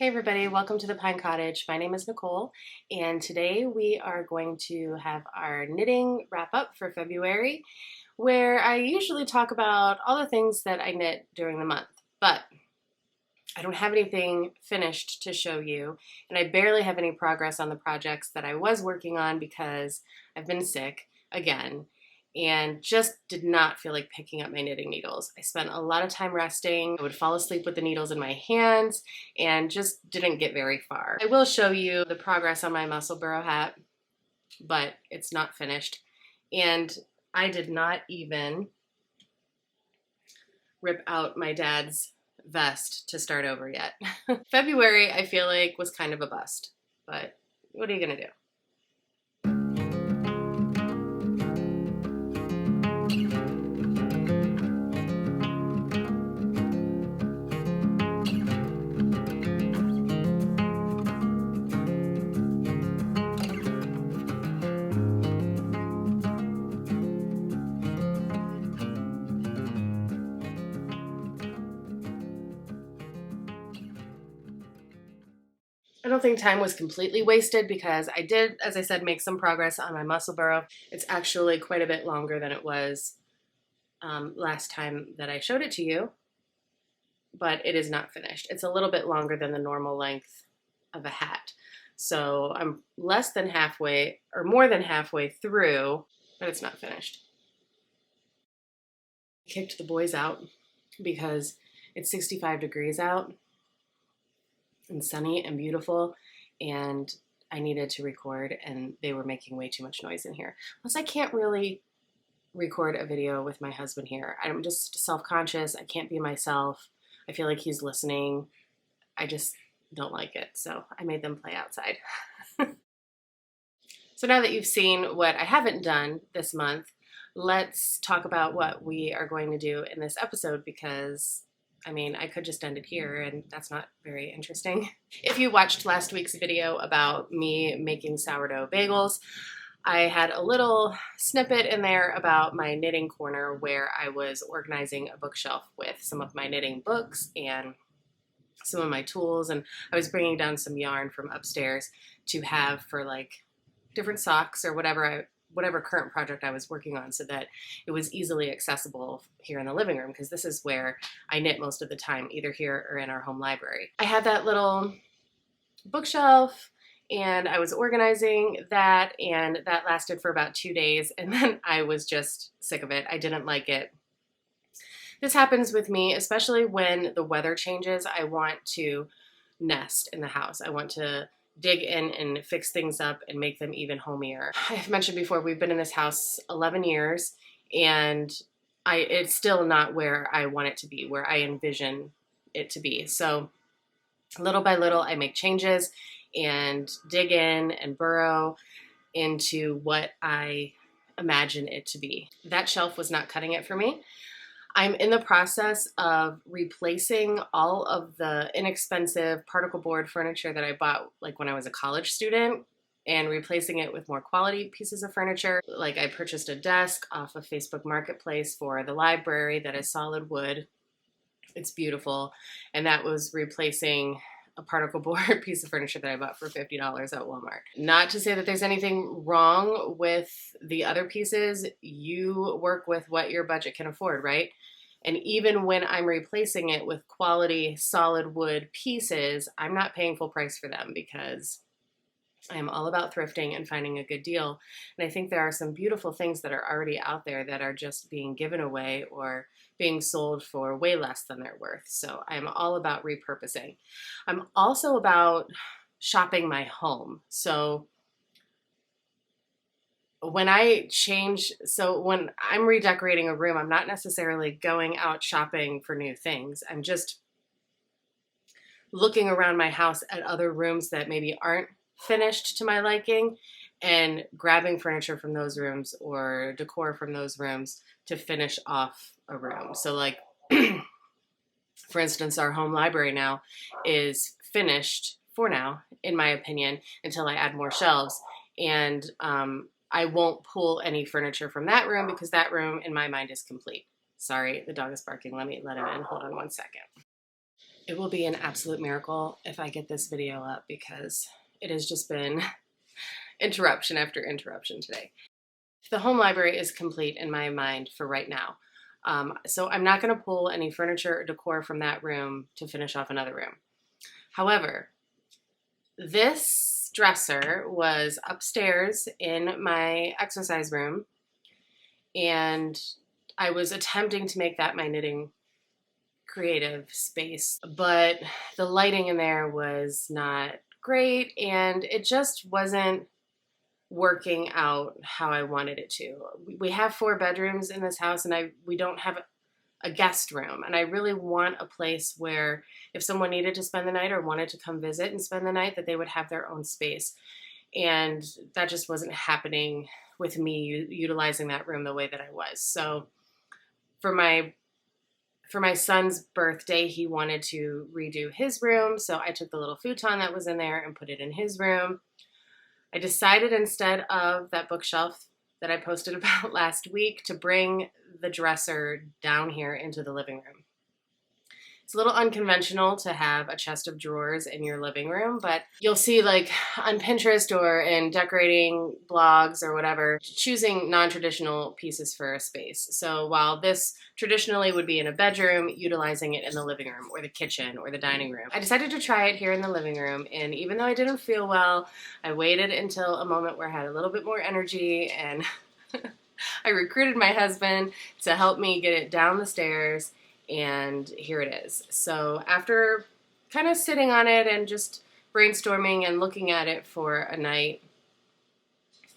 Hey everybody, welcome to the Pine Cottage. My name is Nicole, and today we are going to have our knitting wrap up for February, where I usually talk about all the things that I knit during the month, but I don't have anything finished to show you, and I barely have any progress on the projects that I was working on because I've been sick again and just did not feel like picking up my knitting needles. I spent a lot of time resting. I would fall asleep with the needles in my hands and just didn't get very far. I will show you the progress on my Musselburgh hat, but it's not finished. And I did not even rip out my dad's vest to start over yet. February, I feel like, was kind of a bust, but what are you gonna do? I don't think time was completely wasted because I did, as I said, make some progress on my Musselburgh. It's actually quite a bit longer than it was last time that I showed it to you, but it is not finished. It's a little bit longer than the normal length of a hat. So I'm less than halfway, or more than halfway through, but it's not finished. I kicked the boys out because it's 65 degrees out and sunny and beautiful, and I needed to record, and they were making way too much noise in here. Plus, I can't really record a video with my husband here. I'm just self-conscious. I can't be myself. I feel like he's listening. I just don't like it, so I made them play outside. So now that you've seen what I haven't done this month, let's talk about what we are going to do in this episode because I mean, I could just end it here, and that's not very interesting. If you watched last week's video about me making sourdough bagels, I had a little snippet in there about my knitting corner where I was organizing a bookshelf with some of my knitting books and some of my tools, and I was bringing down some yarn from upstairs to have for like different socks or whatever current project I was working on so that it was easily accessible here in the living room because this is where I knit most of the time, either here or in our home library. I had that little bookshelf and I was organizing that, and that lasted for about 2 days, and then I was just sick of it. I didn't like it. This happens with me, especially when the weather changes. I want to nest in the house. I want to dig in and fix things up and make them even homier. I've mentioned before, we've been in this house 11 years and it's still not where I want it to be, where I envision it to be. So little by little, I make changes and dig in and burrow into what I imagine it to be. That shelf was not cutting it for me. I'm in the process of replacing all of the inexpensive particle board furniture that I bought like when I was a college student and replacing it with more quality pieces of furniture. Like I purchased a desk off of Facebook Marketplace for the library that is solid wood. It's beautiful. And that was replacing a particle board piece of furniture that I bought for $50 at Walmart. Not to say that there's anything wrong with the other pieces. You work with what your budget can afford, right? And even when I'm replacing it with quality solid wood pieces, I'm not paying full price for them because I'm all about thrifting and finding a good deal. And I think there are some beautiful things that are already out there that are just being given away or being sold for way less than they're worth. So I'm all about repurposing. I'm also about shopping my home. So when when I'm redecorating a room, I'm not necessarily going out shopping for new things. I'm just looking around my house at other rooms that maybe aren't finished to my liking and grabbing furniture from those rooms or decor from those rooms to finish off a room. So like, for instance, our home library now is finished for now, in my opinion, until I add more shelves. And I won't pull any furniture from that room because that room in my mind is complete. Sorry, the dog is barking. Let him in. Hold on one second. It will be an absolute miracle if I get this video up because it has just been interruption after interruption today. The home library is complete in my mind for right now. So I'm not going to pull any furniture or decor from that room to finish off another room. However, this dresser was upstairs in my exercise room, and I was attempting to make that my knitting creative space, but the lighting in there was not great, and it just wasn't working out how I wanted it to. We have 4 bedrooms in this house, and we don't have a guest room, and I really want a place where if someone needed to spend the night or wanted to come visit and spend the night, that they would have their own space. And that just wasn't happening with me utilizing that room the way that I was. So for my son's birthday, he wanted to redo his room, so I took the little futon that was in there and put it in his room. I decided, instead of that bookshelf that I posted about last week, to bring the dresser down here into the living room. It's a little unconventional to have a chest of drawers in your living room, but you'll see, like, on Pinterest or in decorating blogs or whatever, choosing non-traditional pieces for a space. So while this traditionally would be in a bedroom, utilizing it in the living room or the kitchen or the dining room. I decided to try it here in the living room, and even though I didn't feel well, I waited until a moment where I had a little bit more energy, and I recruited my husband to help me get it down the stairs. And here it is. So after kind of sitting on it and just brainstorming and looking at it for a night,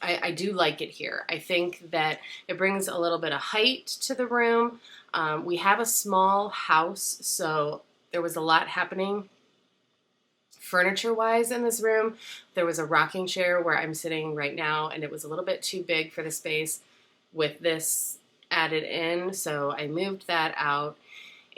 I do like it here. I think that it brings a little bit of height to the room. We have a small house, so there was a lot happening furniture-wise in this room. There was a rocking chair where I'm sitting right now, and it was a little bit too big for the space with this added in, so I moved that out.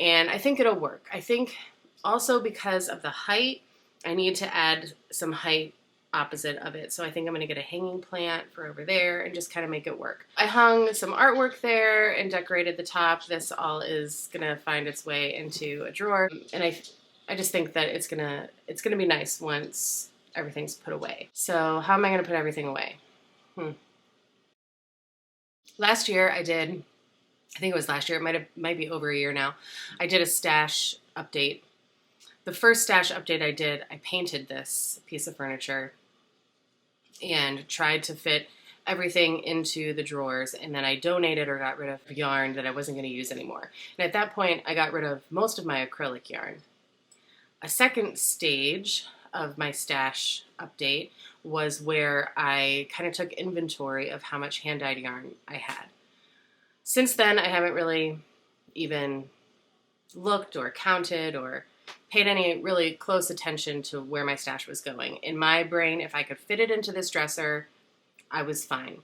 And I think it'll work. I think also because of the height, I need to add some height opposite of it. So I think I'm going to get a hanging plant for over there and just kind of make it work. I hung some artwork there and decorated the top. This all is going to find its way into a drawer. And I just think that it's going to be nice once everything's put away. So how am I going to put everything away? Last year I think it was last year, it might be over a year now, I did a stash update. The first stash update I did, I painted this piece of furniture and tried to fit everything into the drawers, and then I donated or got rid of yarn that I wasn't going to use anymore. And at that point, I got rid of most of my acrylic yarn. A second stage of my stash update was where I kind of took inventory of how much hand-dyed yarn I had. Since then, I haven't really even looked or counted or paid any really close attention to where my stash was going. In my brain, if I could fit it into this dresser, I was fine.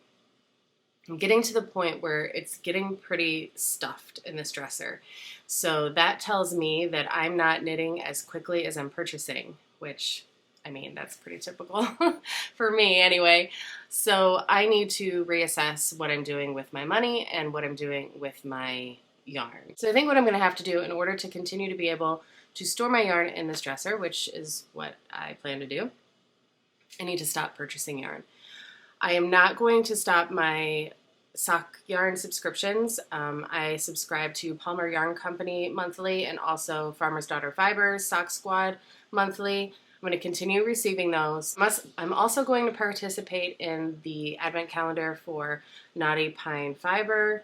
I'm getting to the point where it's getting pretty stuffed in this dresser. So that tells me that I'm not knitting as quickly as I'm purchasing, which, I mean, that's pretty typical for me anyway. So I need to reassess what I'm doing with my money and what I'm doing with my yarn. So I think what I'm going to have to do in order to continue to be able to store my yarn in this dresser, which is what I plan to do, I need to stop purchasing yarn. I am not going to stop my sock yarn subscriptions. I subscribe to Palmer Yarn Company monthly and also Farmer's Daughter Fibers Sock Squad monthly. I'm going to continue receiving those. I'm also going to participate in the advent calendar for Knotty Pine Fiber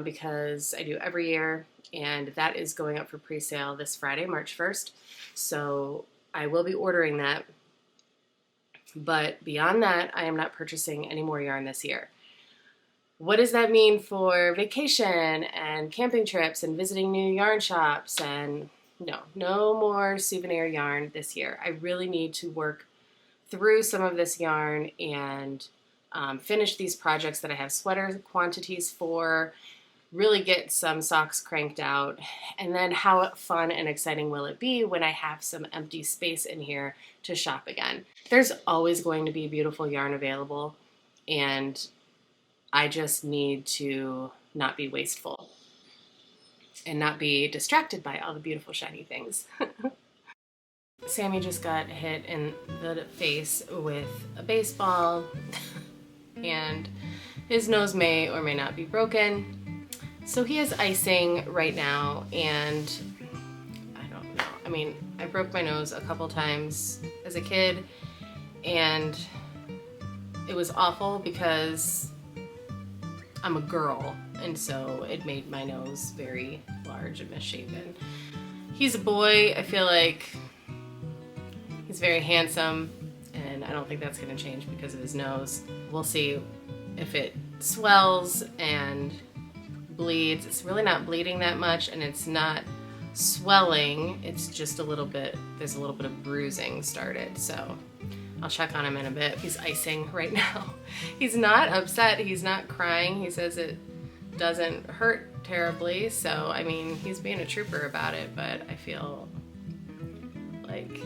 because I do every year, and that is going up for pre-sale this Friday, March 1st. So I will be ordering that. But beyond that, I am not purchasing any more yarn this year. What does that mean for vacation and camping trips and visiting new yarn shops? And no more souvenir yarn this year. I really need to work through some of this yarn and finish these projects that I have sweater quantities for, really get some socks cranked out, and then how fun and exciting will it be when I have some empty space in here to shop again. There's always going to be beautiful yarn available, and I just need to not be wasteful. and not be distracted by all the beautiful shiny things. Sammy just got hit in the face with a baseball and his nose may or may not be broken. So he has icing right now, and I don't know. I mean, I broke my nose a couple times as a kid, and it was awful because I'm a girl, and so it made my nose very large and misshapen. He's a boy. I feel like he's very handsome, and I don't think that's going to change because of his nose. We'll see if it swells and bleeds. It's really not bleeding that much, and it's not swelling. It's just a little bit, there's a little bit of bruising started, so I'll check on him in a bit. He's icing right now. He's not upset. He's not crying. He says it doesn't hurt terribly, so I mean, he's being a trooper about it, but I feel like,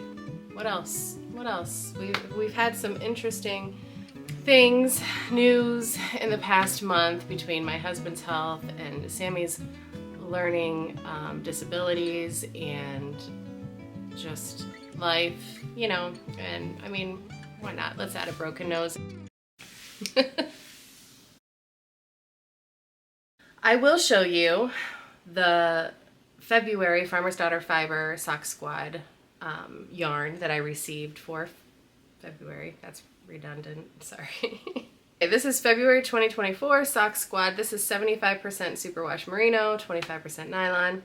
what else? What else? We've had some interesting things, news in the past month between my husband's health and Sammy's learning disabilities and just life, you know, and I mean, why not? Let's add a broken nose. I will show you the February Farmer's Daughter Fiber Sock Squad yarn that I received for February. That's redundant, sorry. Okay, this is February 2024 Sock Squad. This is 75% superwash merino, 25% nylon.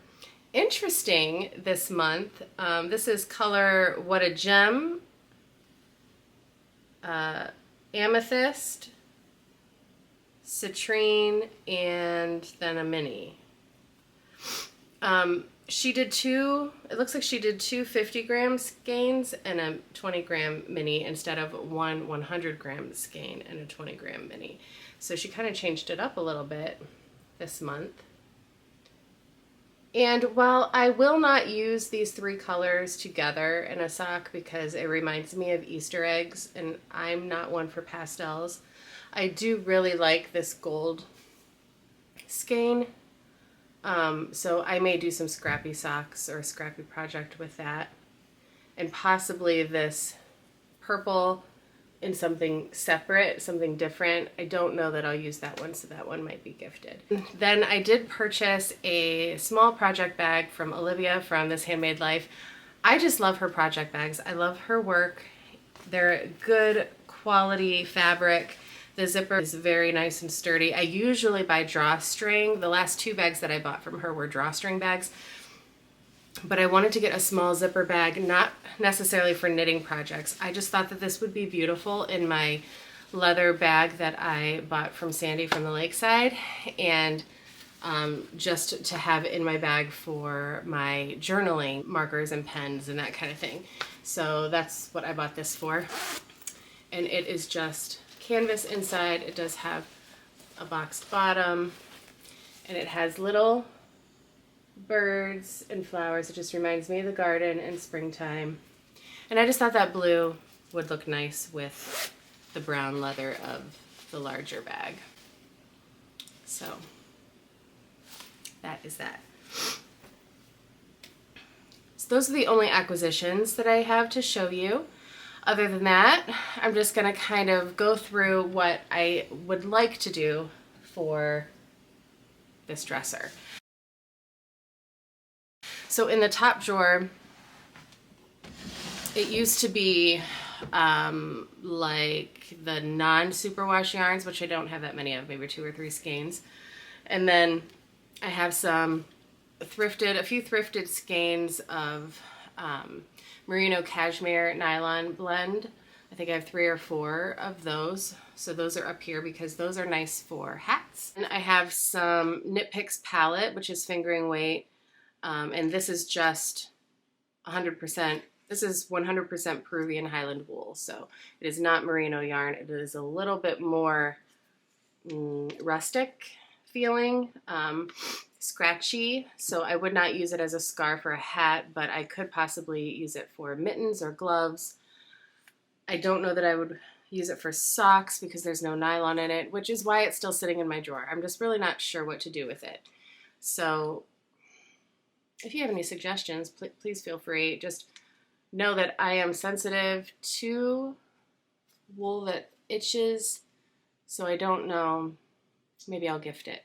Interesting this month, this is color What a Gem, amethyst, citrine, and then a mini. She did two, it looks like she did two 50-gram skeins and a 20-gram mini instead of one 100-gram skein and a 20-gram mini. So she kind of changed it up a little bit this month. And while I will not use these three colors together in a sock because it reminds me of Easter eggs and I'm not one for pastels, I do really like this gold skein. So I may do some scrappy socks or a scrappy project with that, and possibly this purple in something separate, something different. I don't know that I'll use that one, so that one might be gifted. Then I did purchase a small project bag from Olivia from This Handmade Life. I just love her project bags. I love her work. They're good quality fabric. The zipper is very nice and sturdy. I usually buy drawstring. The last two bags that I bought from her were drawstring bags, but I wanted to get a small zipper bag, not necessarily for knitting projects. I just thought that this would be beautiful in my leather bag that I bought from Sandy from the lakeside, and just to have in my bag for my journaling markers and pens and that kind of thing. So that's what I bought this for. And it is just canvas inside. It does have a boxed bottom, and it has little birds and flowers. It just reminds me of the garden in springtime. And I just thought that blue would look nice with the brown leather of the larger bag. So that is that. So those are the only acquisitions that I have to show you. Other than that, I'm just going to kind of go through what I would like to do for this dresser. So in the top drawer, it used to be like the non-superwash yarns, which I don't have that many of, maybe 2 or 3 skeins. And then I have a few thrifted skeins of merino cashmere nylon blend. I think I have 3 or 4 of those. So those are up here because those are nice for hats. And I have some Knit Picks palette, which is fingering weight. And this is just 100%. This is 100% Peruvian Highland wool. So it is not merino yarn. It is a little bit more rustic feeling. Scratchy, so I would not use it as a scarf or a hat, but I could possibly use it for mittens or gloves. I don't know that I would use it for socks because there's no nylon in it, which is why it's still sitting in my drawer. I'm just really not sure what to do with it. So if you have any suggestions, please feel free. Just know that I am sensitive to wool that itches, so I don't know. Maybe I'll gift it.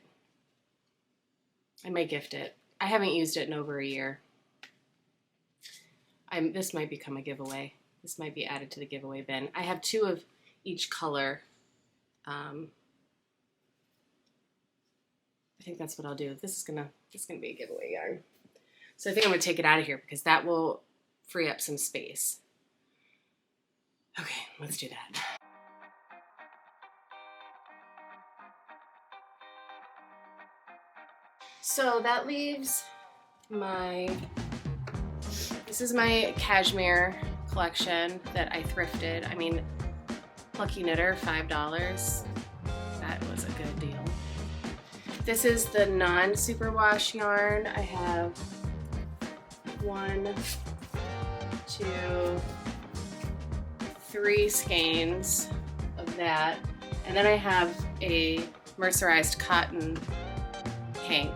I may gift it. I haven't used it in over a year. This might become a giveaway. This might be added to the giveaway bin. I have 2 of each color. I think that's what I'll do. This is gonna be a giveaway yarn. So I think I'm gonna take it out of here because that will free up some space. Okay, let's do that. So that leaves this is my cashmere collection that I thrifted. I mean, Lucky Knitter, $5. That was a good deal. This is the non-superwash yarn. I have 1, 2, 3 skeins of that. And then I have a mercerized cotton hank.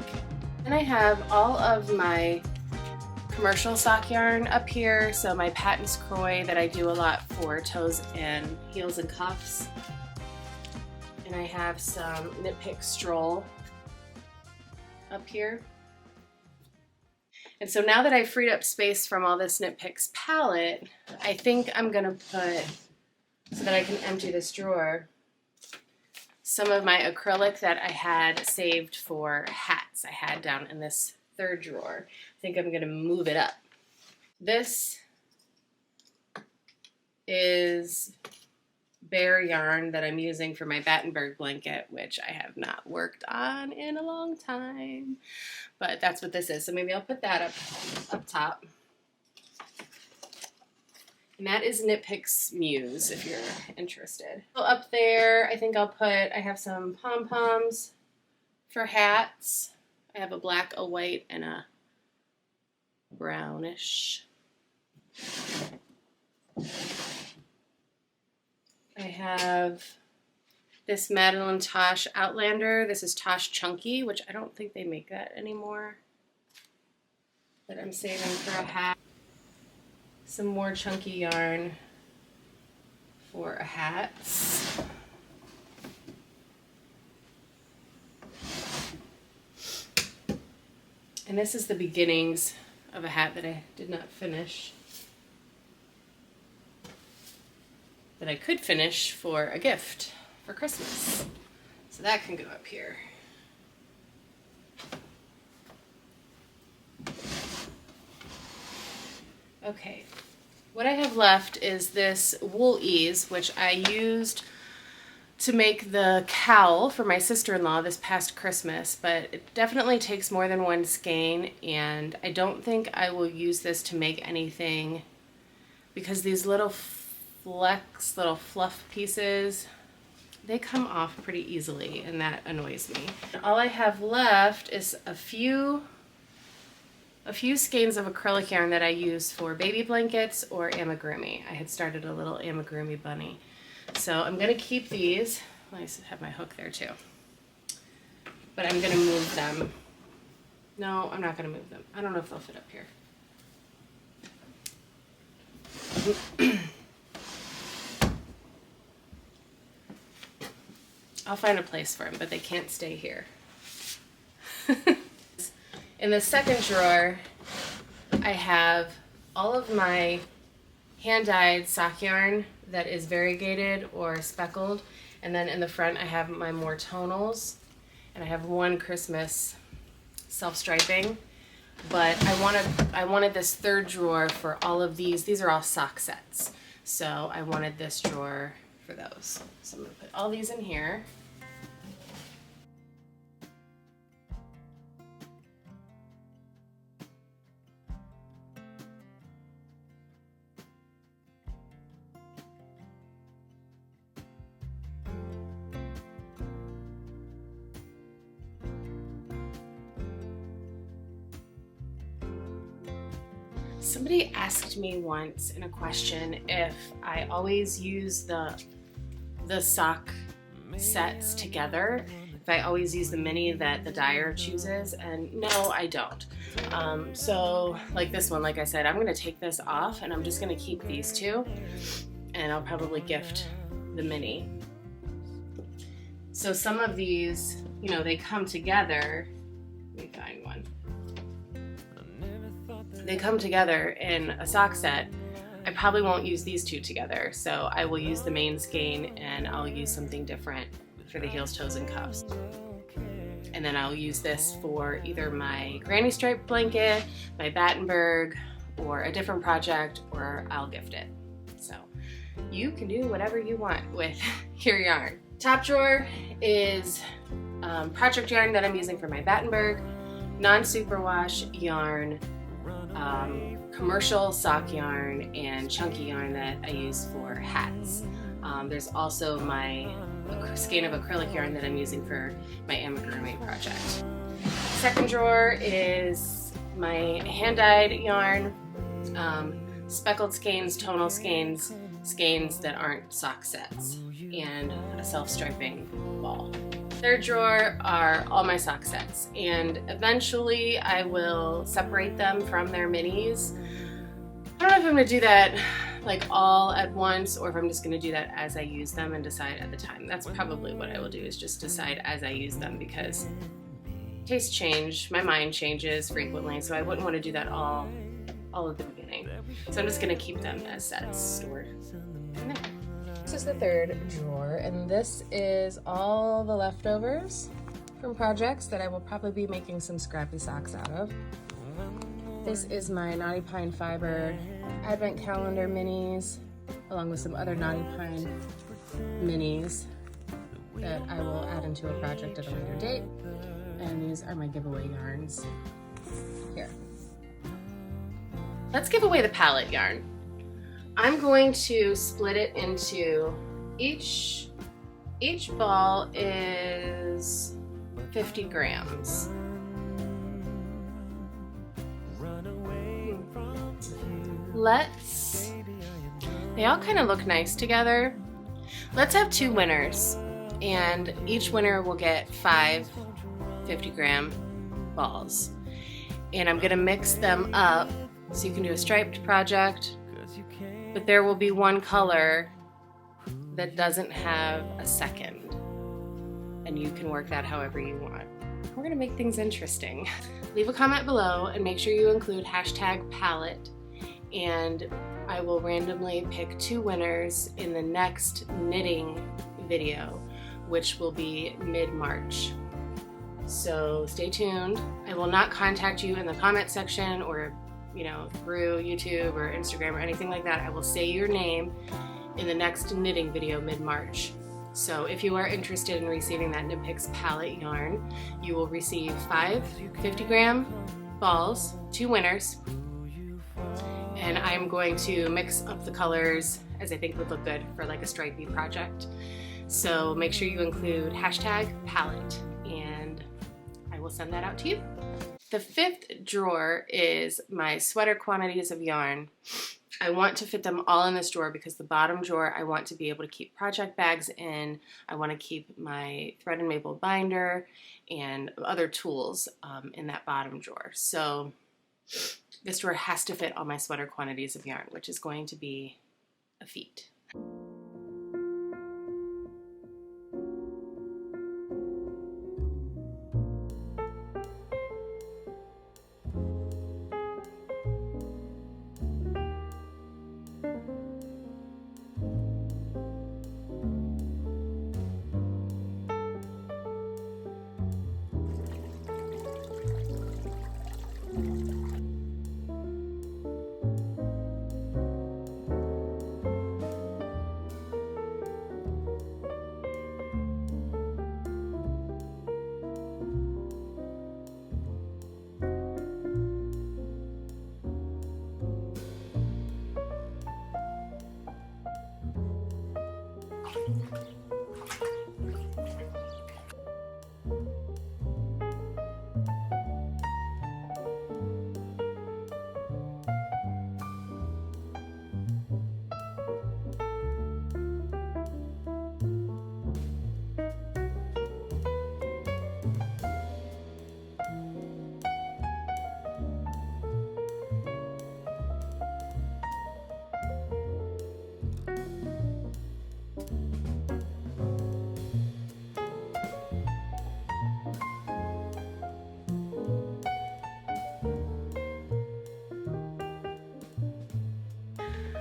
And I have all of my commercial sock yarn up here. So my Patton's Croy that I do a lot for toes and heels and cuffs. And I have some Knit Pick Stroll up here. And so now that I've freed up space from all this Knit Picks palette, I think I'm gonna put, so that I can empty this drawer, some of my acrylic that I had saved for hats I had down in this 3rd drawer. I think I'm gonna move it up. This is Berea yarn that I'm using for my Battenberg blanket, which I have not worked on in a long time, but that's what this is. So maybe I'll put that up top. And that is Knit Picks Muse, if you're interested. So up there, I think I'll put, I have some pom-poms for hats. I have a black, a white, and a brownish. I have this Madeline Tosh Outlander. This is Tosh Chunky, which I don't think they make that anymore, but I'm saving for a hat. Some more chunky yarn for a hat. And this is the beginnings of a hat that I did not finish, that I could finish for a gift for Christmas. So that can go up here. Okay, what I have left is this Wool Ease, which I used to make the cowl for my sister-in-law this past Christmas, but it definitely takes more than 1 skein, and I don't think I will use this to make anything because these little fluff pieces, they come off pretty easily, and that annoys me. All I have left is a few skeins of acrylic yarn that I use for baby blankets or amigurumi. I had started a little amigurumi bunny. So I'm going to keep these. I have my hook there too. But I'm going to move them. No, I'm not going to move them. I don't know if they'll fit up here. I'll find a place for them, but they can't stay here. In the 2nd drawer, I have all of my hand-dyed sock yarn that is variegated or speckled, and then in the front I have my more tonals, and I have 1 Christmas self-striping, but I wanted this 3rd drawer for all of these. These are all sock sets, so I wanted this drawer for those. So I'm going to put all these in here. Somebody asked me once in a question if I always use the sock sets together, if I always use the mini that the dyer chooses, and no, I don't. So like this one, like I said, I'm going to take this off and I'm just going to keep these two, and I'll probably gift the mini. So some of these, you know, they come together. Let me find one. They come together in a sock set. I probably won't use these two together, so I will use the main skein and I'll use something different for the heels, toes, and cuffs. And then I'll use this for either my granny stripe blanket, my Battenberg, or a different project, or I'll gift it. So you can do whatever you want with your yarn. Top drawer is project yarn that I'm using for my Battenberg, non-superwash yarn, commercial sock yarn, and chunky yarn that I use for hats. There's also my skein of acrylic yarn that I'm using for my amigurumi project. Second drawer is my hand-dyed yarn, speckled skeins, tonal skeins, skeins that aren't sock sets, and a self-striping ball. Third drawer are all my sock sets, and eventually I will separate them from their minis. I don't know if I'm going to do that like all at once, or if I'm just going to do that as I use them and decide at the time. That's probably what I will do, is just decide as I use them, because tastes change, my mind changes frequently, so I wouldn't want to do that all at the beginning. So I'm just going to keep them as sets stored in there. This is the third drawer, and this is all the leftovers from projects that I will probably be making some scrappy socks out of. This is my Knotty Pine Fiber Advent Calendar minis, along with some other Knotty Pine minis that I will add into a project at a later date. And these are my giveaway yarns. Here. Let's give away the palette yarn. I'm going to split it into each ball is 50 grams. They all kind of look nice together. Let's have 2 winners, and each winner will get 5 50-gram balls. And I'm gonna mix them up so you can do a striped project, but there will be one color that doesn't have a second, and you can work that however you want. We're gonna make things interesting. Leave a comment below and make sure you include #palette, and I will randomly pick 2 winners in the next knitting video, which will be mid-March. So stay tuned. I will not contact you in the comment section or, you know, through YouTube or Instagram or anything like that. I will say your name in the next knitting video mid-March. So if you are interested in receiving that Knit Picks palette yarn, you will receive 5 50-gram balls, 2 winners, and I'm going to mix up the colors as I think would look good for like a stripey project. So make sure you include #palette, and I will send that out to you. The 5th drawer is my sweater quantities of yarn. I want to fit them all in this drawer because the bottom drawer I want to be able to keep project bags in. I want to keep my thread and maple binder and other tools in that bottom drawer. So this drawer has to fit all my sweater quantities of yarn, which is going to be a feat.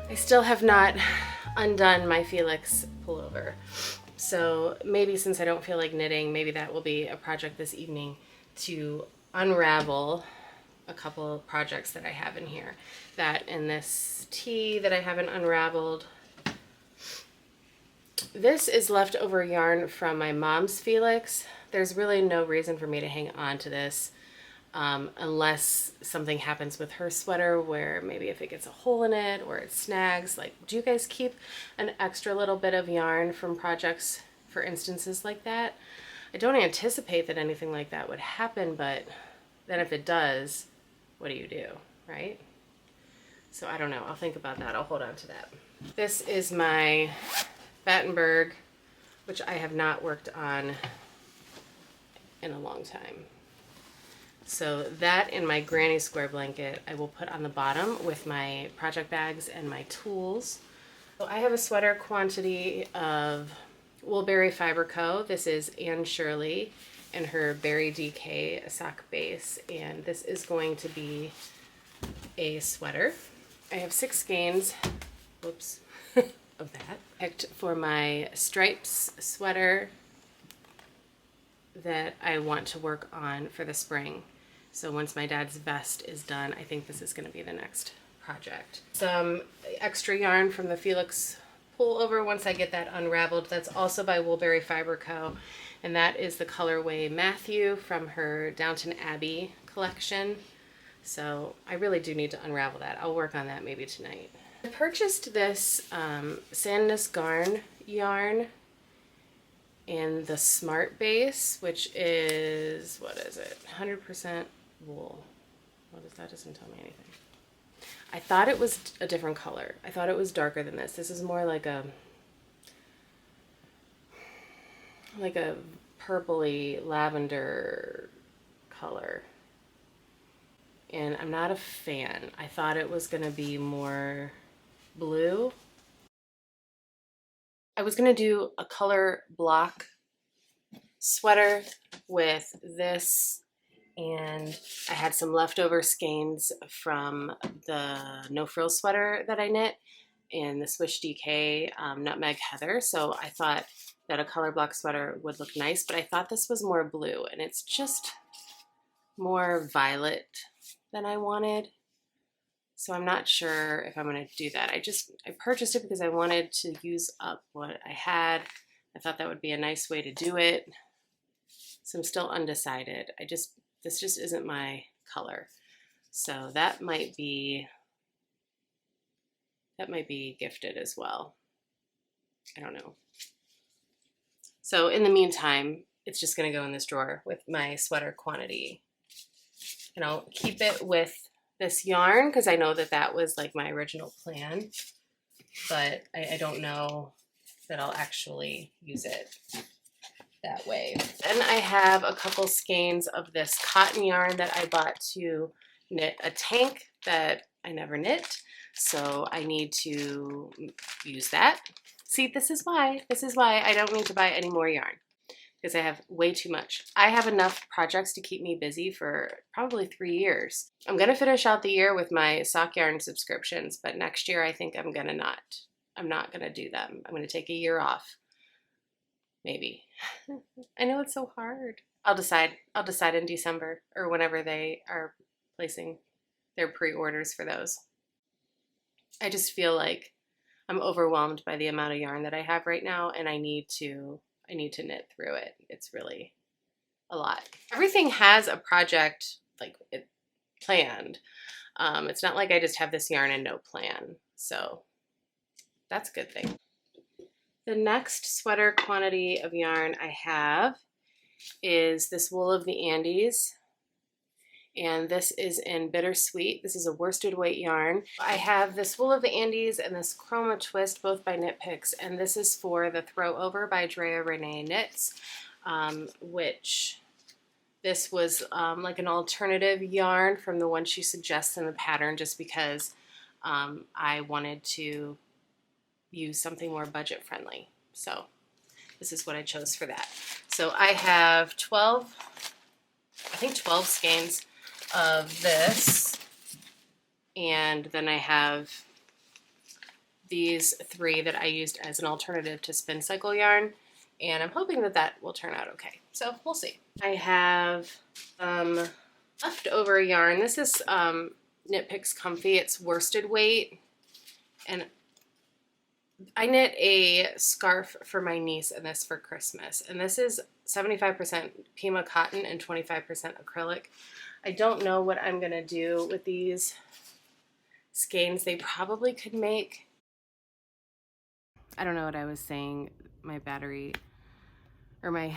I still have not undone my Felix pullover. So maybe since I don't feel like knitting, maybe that will be a project this evening to unravel a couple of projects that I have in here. That and this tee that I haven't unraveled. This is leftover yarn from my mom's Felix. There's really no reason for me to hang on to this unless something happens with her sweater where maybe if it gets a hole in it or it snags. Like, do you guys keep an extra little bit of yarn from projects for instances like that? I don't anticipate that anything like that would happen, but then if it does, what do, right? So I don't know. I'll think about that. I'll hold on to that. This is my Battenberg, which I have not worked on in a long time. So that and my granny square blanket I will put on the bottom with my project bags and my tools. So I have a sweater quantity of Woolberry Fiber Co. This is Anne Shirley and her Berry DK sock base, and this is going to be a sweater. I have 6 skeins, whoops, of that. Picked for my stripes sweater that I want to work on for the spring. So once my dad's vest is done, I think this is going to be the next project. Some extra yarn from the Felix pullover once I get that unraveled. That's also by Woolberry Fiber Co. And that is the colorway Matthew from her Downton Abbey collection. So I really do need to unravel that. I'll work on that maybe tonight. I purchased this Sandnes Garn yarn in the Smart Base, which is, what is it? 100% wool. What is that? Doesn't tell me anything. I thought it was a different color. I thought it was darker than this. This is more like a purpley lavender color. And I'm not a fan. I thought it was gonna be more blue. I was gonna do a color block sweater with this, and I had some leftover skeins from the no frills sweater that I knit in the Swish DK Nutmeg Heather. So I thought that a color block sweater would look nice, but I thought this was more blue, and it's just more violet than I wanted. So I'm not sure if I'm going to do that. I purchased it because I wanted to use up what I had. I thought that would be a nice way to do it. So I'm still undecided. This just isn't my color. So that might be gifted as well. I don't know. So in the meantime, it's just going to go in this drawer with my sweater quantity. And I'll keep it with this yarn because I know that that was like my original plan, but I don't know that I'll actually use it that way. Then I have a couple skeins of this cotton yarn that I bought to knit a tank that I never knit, so I need to use that. See, this is why I don't need to buy any more yarn, because I have way too much. I have enough projects to keep me busy for probably 3 years. I'm gonna finish out the year with my sock yarn subscriptions, but next year I think I'm not gonna do them. I'm gonna take a year off, maybe. I know it's so hard. I'll decide in December or whenever they are placing their pre-orders for those. I just feel like I'm overwhelmed by the amount of yarn that I have right now, and I need to knit through it. It's really a lot. Everything has a project planned. It's not like I just have this yarn and no plan. So that's a good thing. The next sweater quantity of yarn I have is this Wool of the Andes. And this is in Bittersweet. This is a worsted weight yarn. I have this Wool of the Andes and this Chroma Twist, both by Knit Picks, and this is for the Throw Over by Drea Renee Knits, which this was like an alternative yarn from the one she suggests in the pattern, just because I wanted to use something more budget friendly. So this is what I chose for that. So I have 12 skeins of this, and then I have these 3 that I used as an alternative to spin cycle yarn, and I'm hoping that that will turn out okay. So we'll see. I have leftover yarn. This is Knit Picks Comfy. It's worsted weight, and I knit a scarf for my niece and this for Christmas, and this is 75% Pima cotton and 25% acrylic. I don't know what I'm gonna do with these skeins. They probably could make, I don't know what I was saying, my battery, or my,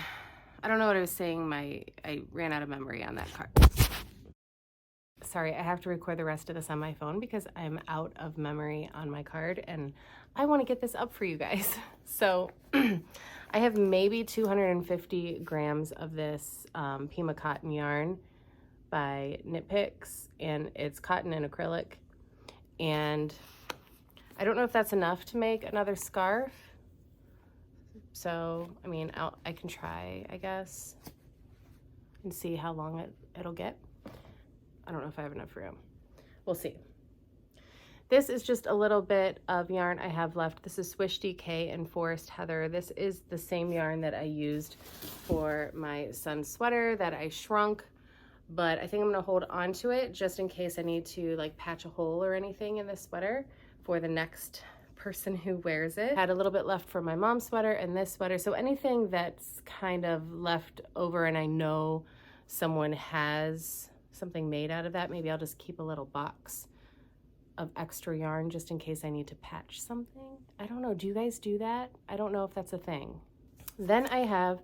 I don't know what I was saying, I ran out of memory on that card. Sorry, I have to record the rest of this on my phone because I'm out of memory on my card and I want to get this up for you guys. So I have maybe 250 grams of this Pima cotton yarn by Knit Picks, and it's cotton and acrylic. And I don't know if that's enough to make another scarf. So, I mean, I can try, I guess, and see how long it'll get. I don't know if I have enough room. We'll see. This is just a little bit of yarn I have left. This is Swish DK and Forest Heather. This is the same yarn that I used for my son's sweater that I shrunk, but I think I'm gonna hold on to it just in case I need to like patch a hole or anything in this sweater for the next person who wears it. Had a little bit left for my mom's sweater and this sweater. So anything that's kind of left over and I know someone has something made out of that, maybe I'll just keep a little box of extra yarn just in case I need to patch something. I don't know, do you guys do that? I don't know if that's a thing. Then I have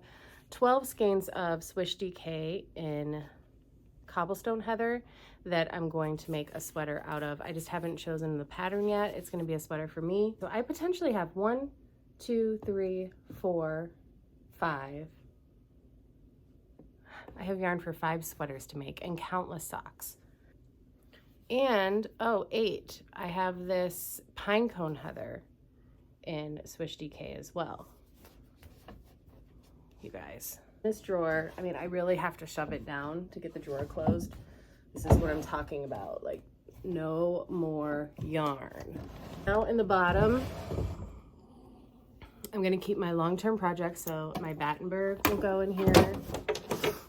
12 skeins of Swish DK in Cobblestone Heather that I'm going to make a sweater out of. I just haven't chosen the pattern yet. It's gonna be a sweater for me. So I potentially have 1, 2, 3, 4, 5. I have yarn for 5 sweaters to make and countless socks. And, oh, 8, I have this Pinecone Heather in Swish DK as well. You guys. This drawer, I mean, I really have to shove it down to get the drawer closed. This is what I'm talking about, like no more yarn. Now in the bottom, I'm gonna keep my long-term projects, so my Battenberg will go in here.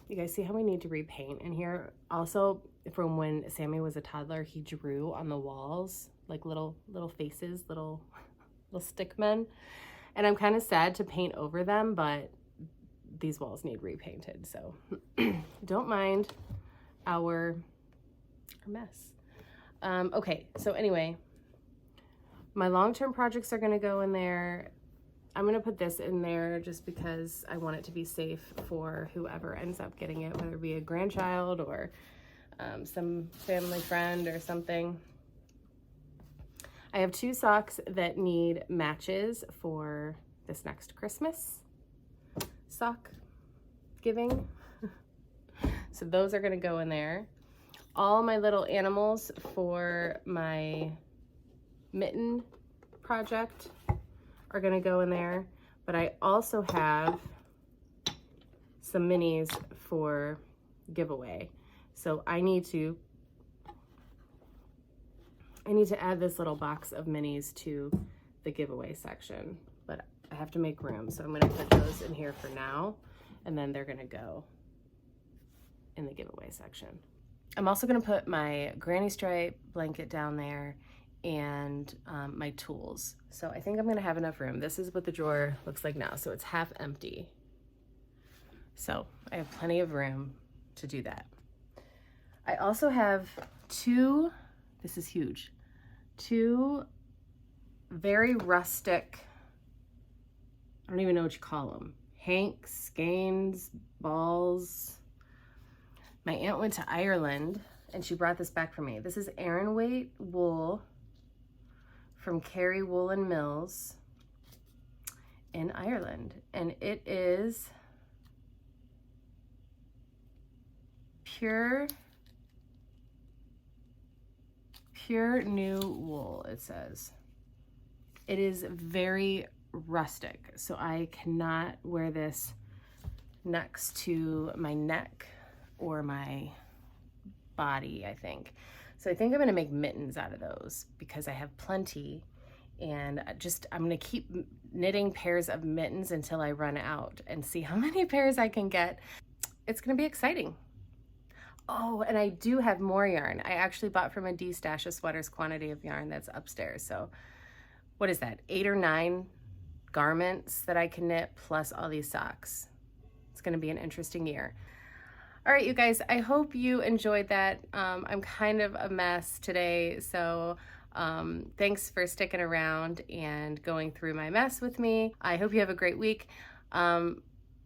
You guys see how we need to repaint in here? Also, from when Sammy was a toddler, he drew on the walls like little faces, little stick men. And I'm kind of sad to paint over them, but these walls need repainted, so don't mind our mess. Okay, so anyway, my long-term projects are gonna go in there. I'm gonna put this in there just because I want it to be safe for whoever ends up getting it, whether it be a grandchild or some family friend or something. I have 2 socks that need matches for this next Christmas sock giving. So those are gonna go in there. All my little animals for my mitten project are gonna go in there, but I also have some minis for giveaway. So I need to add this little box of minis to the giveaway section, but I have to make room. So I'm gonna put those in here for now, and then they're gonna go in the giveaway section. I'm also gonna put my granny stripe blanket down there and my tools. So I think I'm gonna have enough room. This is what the drawer looks like now. So it's half empty. So I have plenty of room to do that. I also have 2, this is huge, 2 very rustic, I don't even know what you call them, hanks, skeins, balls. My aunt went to Ireland and she brought this back for me. This is Aran weight wool from Kerry Woolen Mills in Ireland. And it is pure new wool, it says. It is very rustic, so I cannot wear this next to my neck or my body, I think. So I think I'm gonna make mittens out of those because I have plenty, And I'm gonna keep knitting pairs of mittens until I run out and see how many pairs I can get. It's gonna be exciting. Oh, and I do have more yarn. I actually bought from a D-Stash of Sweaters quantity of yarn that's upstairs. So what is that, 8 or 9 garments that I can knit plus all these socks. It's gonna be an interesting year. All right, you guys, I hope you enjoyed that. I'm kind of a mess today, so thanks for sticking around and going through my mess with me. I hope you have a great week.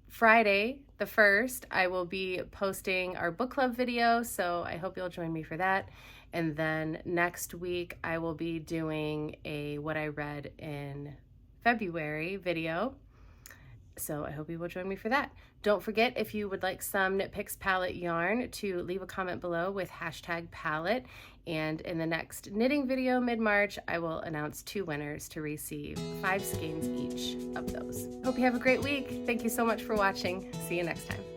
Friday, the 1st, I will be posting our book club video, so I hope you'll join me for that. And then next week, I will be doing a what I read in February video. So I hope you will join me for that. Don't forget, if you would like some Knit Picks palette yarn, to leave a comment below with #palette. And in the next knitting video mid-March, I will announce 2 winners to receive 5 skeins each of those. Hope you have a great week. Thank you so much for watching. See you next time.